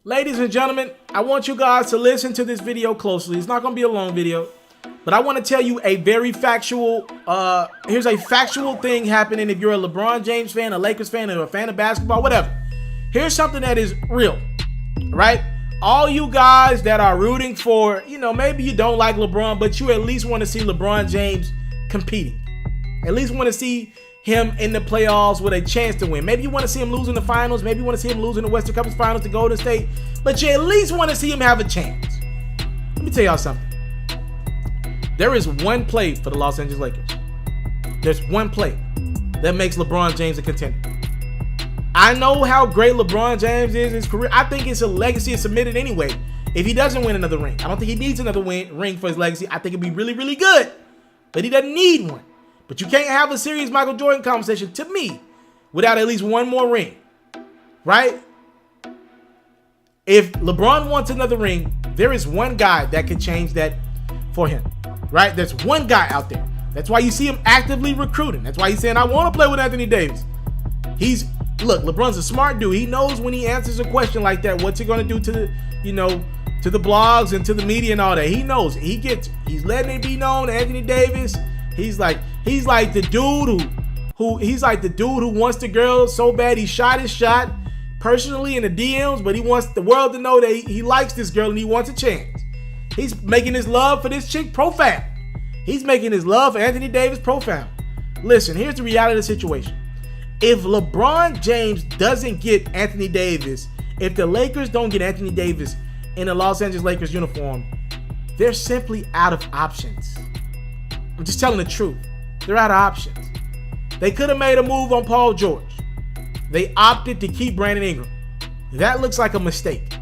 Ladies and gentlemen, I want you guys to listen to this video closely. It's not going to be a long video, but I want to tell you a very factual, here's a factual thing happening if you're a LeBron James fan, a Lakers fan, or a fan of basketball, whatever. Here's something that is real, right? All you guys that are rooting for, maybe you don't like LeBron, but you at least want to see LeBron James competing. At least want to see him in the playoffs with a chance to win. Maybe you want to see him lose in the finals. Maybe you want to see him lose in the Western Conference Finals to Golden State. But you at least want to see him have a chance. Let me tell y'all something. There is one play for the Los Angeles Lakers. There's one play that makes LeBron James a contender. I know how great LeBron James is in his career. I think it's a legacy is submitted anyway. If he doesn't win another ring, I don't think he needs another ring for his legacy. I think it'd be really, really good. But he doesn't need one. But you can't have a serious Michael Jordan conversation, to me, without at least one more ring, right? If LeBron wants another ring, there is one guy that could change that for him, right? There's one guy out there. That's why you see him actively recruiting. That's why he's saying, I want to play with Anthony Davis. Look, LeBron's a smart dude. He knows when he answers a question like that, what's he going to do to the, to the blogs and to the media and all that. He knows. He's letting it be known, Anthony Davis. He's like the dude who wants the girl so bad he shot his shot personally in the DMs, but he wants the world to know that he likes this girl and he wants a chance. He's making his love for this chick profound. He's making his love for Anthony Davis profound. Listen, here's the reality of the situation. If LeBron James doesn't get Anthony Davis, if the Lakers don't get Anthony Davis in a Los Angeles Lakers uniform, they're simply out of options. I'm just telling the truth. They're out of options. They could have made a move on Paul George. They opted to keep Brandon Ingram. That looks like a mistake.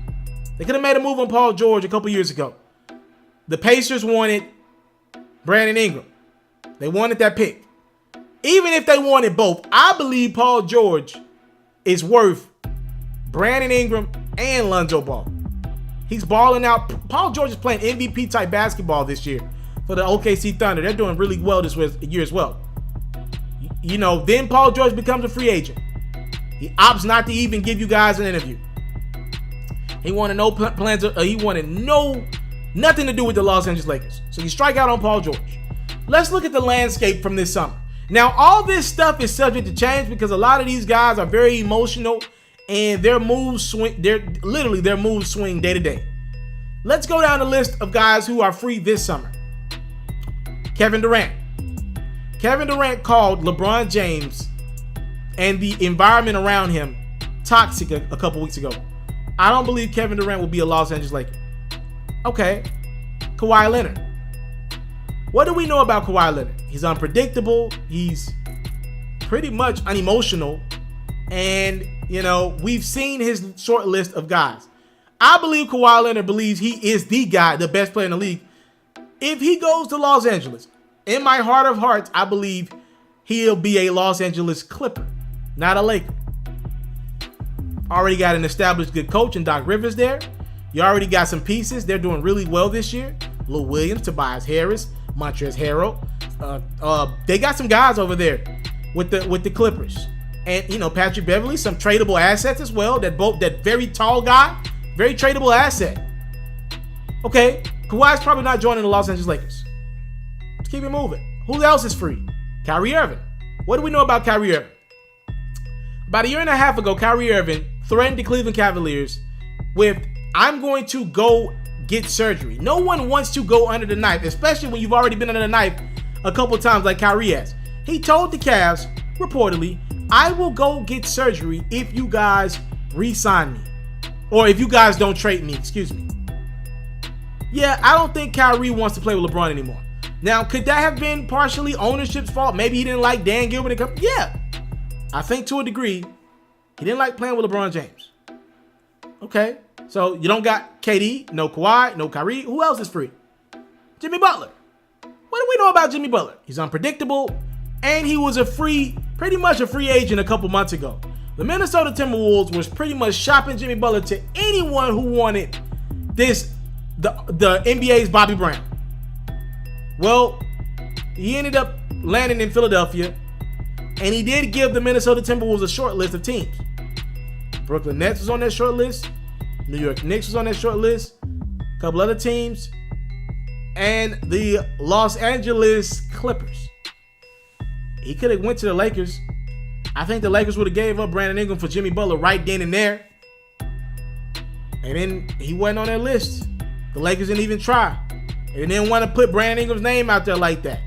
They could have made a move on Paul George a couple years ago. The Pacers wanted Brandon Ingram. They wanted that pick. Even if they wanted both, I believe Paul George is worth Brandon Ingram and Lonzo Ball. He's balling out. Paul George is playing MVP type basketball this year for the OKC Thunder. They're doing really well this year as well. Then Paul George becomes a free agent. He opts not to even give you guys an interview. He wanted no plans. He wanted nothing to do with the Los Angeles Lakers. So you strike out on Paul George. Let's look at the landscape from this summer. Now, all this stuff is subject to change because a lot of these guys are very emotional and their moves swing. Their moves swing day to day. Let's go down the list of guys who are free this summer. Kevin Durant. Kevin Durant called LeBron James and the environment around him toxic a couple weeks ago. I don't believe Kevin Durant will be a Los Angeles Laker. Okay. Kawhi Leonard. What do we know about Kawhi Leonard? He's unpredictable. He's pretty much unemotional. And, we've seen his short list of guys. I believe Kawhi Leonard believes he is the guy, the best player in the league. If he goes to Los Angeles, in my heart of hearts, I believe he'll be a Los Angeles Clipper, not a Laker. Already got an established good coach in Doc Rivers there. You already got some pieces. They're doing really well this year. Lou Williams, Tobias Harris, Montrezl Harrell. They got some guys over there with the Clippers. And, Patrick Beverley, some tradable assets as well. That very tall guy, very tradable asset. Okay. Kawhi's probably not joining the Los Angeles Lakers. Let's keep it moving. Who else is free? Kyrie Irving. What do we know about Kyrie Irving? About a year and a half ago, Kyrie Irving threatened the Cleveland Cavaliers with, I'm going to go get surgery. No one wants to go under the knife, especially when you've already been under the knife a couple times like Kyrie has. He told the Cavs, reportedly, I will go get surgery if you guys re-sign me. Or if you guys don't trade me, excuse me. Yeah, I don't think Kyrie wants to play with LeBron anymore. Now, could that have been partially ownership's fault? Maybe he didn't like Dan Gilbert. Yeah, I think to a degree, he didn't like playing with LeBron James. Okay, so you don't got KD, no Kawhi, no Kyrie. Who else is free? Jimmy Butler. What do we know about Jimmy Butler? He's unpredictable, and he was pretty much a free agent a couple months ago. The Minnesota Timberwolves was pretty much shopping Jimmy Butler to anyone who wanted the NBA's Bobby Brown. Well, he ended up landing in Philadelphia, and he did give the Minnesota Timberwolves a short list of teams. Brooklyn Nets was on that short list. New York Knicks was on that short list. A couple other teams. And the Los Angeles Clippers. He could have went to the Lakers. I think the Lakers would have gave up Brandon Ingram for Jimmy Butler right then and there. And then he wasn't on their list. The Lakers didn't even try. And they didn't want to put Brandon Ingram's name out there like that.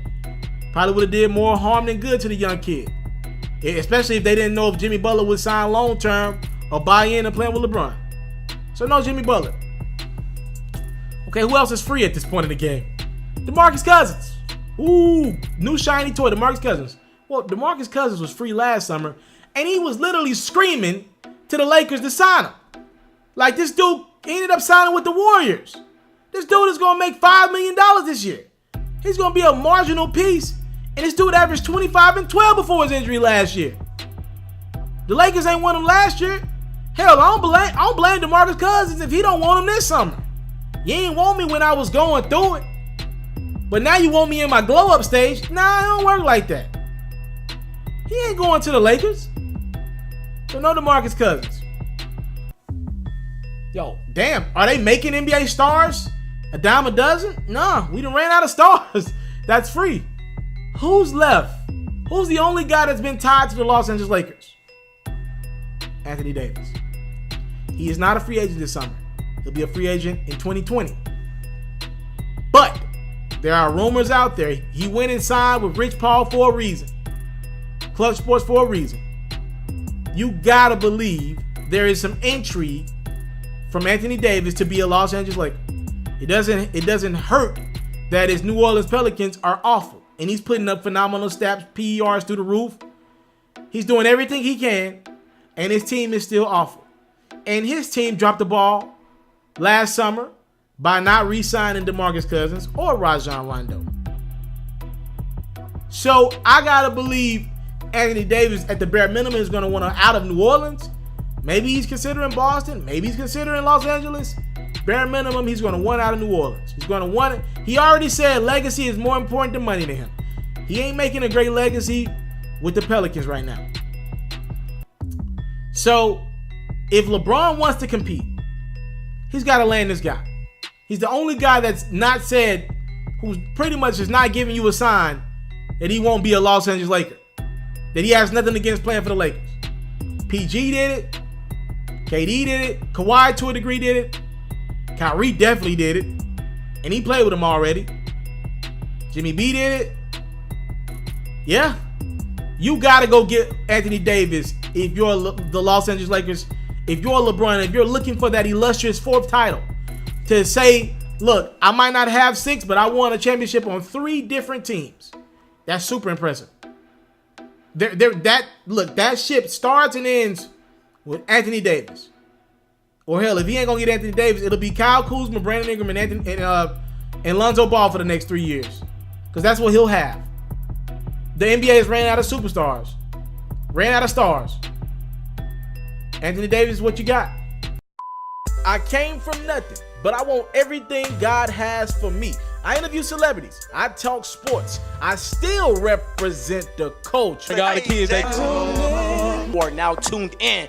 Probably would have did more harm than good to the young kid. Especially if they didn't know if Jimmy Butler would sign long term or buy in and play with LeBron. So no Jimmy Butler. Okay, who else is free at this point in the game? DeMarcus Cousins. Ooh, new shiny toy, DeMarcus Cousins. Well, DeMarcus Cousins was free last summer, and he was literally screaming to the Lakers to sign him. Like, this dude ended up signing with the Warriors. This dude is going to make $5 million this year. He's going to be a marginal piece, and this dude averaged 25 and 12 before his injury last year. The Lakers ain't won him last year. Hell, I don't blame DeMarcus Cousins if he don't want him this summer. You ain't want me when I was going through it. But now you want me in my glow-up stage? Nah, it don't work like that. He ain't going to the Lakers. So no DeMarcus Cousins. Yo, damn, are they making NBA stars a dime a dozen? Nah, we done ran out of stars. That's free. Who's left? Who's the only guy that's been tied to the Los Angeles Lakers? Anthony Davis. He is not a free agent this summer. He'll be a free agent in 2020. But there are rumors out there. He went and signed with Rich Paul for a reason. Clutch Sports for a reason. You gotta believe there is some intrigue from Anthony Davis to be a Los Angeles Laker. It doesn't hurt that his New Orleans Pelicans are awful. And he's putting up phenomenal stats, PERs through the roof. He's doing everything he can. And his team is still awful. And his team dropped the ball last summer by not re-signing DeMarcus Cousins or Rajon Rondo. So I gotta believe Anthony Davis at the bare minimum is gonna want to out of New Orleans. Maybe he's considering Boston. Maybe he's considering Los Angeles. Bare minimum, he's gonna want out of New Orleans. He's gonna want it. He already said legacy is more important than money to him. He ain't making a great legacy with the Pelicans right now. So if LeBron wants to compete, he's got to land this guy. He's the only guy that's not said, who's pretty much is not giving you a sign that he won't be a Los Angeles Laker. That he has nothing against playing for the Lakers. PG did it. KD did it. Kawhi to a degree did it. Kyrie definitely did it. And he played with him already. Jimmy B did it. Yeah. You got to go get Anthony Davis if you're the Los Angeles Lakers. If you're LeBron, if you're looking for that illustrious fourth title, to say, look, I might not have 6, but I won a championship on 3 different teams. That's super impressive. That ship starts and ends with Anthony Davis. Or hell, if he ain't gonna get Anthony Davis, it'll be Kyle Kuzma, Brandon Ingram, and Lonzo Ball for the next 3 years. Because that's what he'll have. The NBA has ran out of superstars. Ran out of stars. Anthony Davis is what you got. I came from nothing, but I want everything God has for me. I interview celebrities. I talk sports. I still represent the culture. I got the kids. They tuned in. You are now tuned in.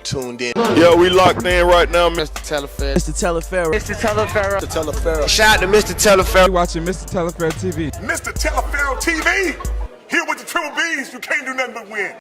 Yo, we locked in right now, Mr. Telefair. Mr. Telefair. Mr. Telefair. Mr. Telefair. Shout out to Mr. Telefair. You watching Mr. Telefair TV. Mr. Telefair TV. Here with the triple B's, you can't do nothing but win.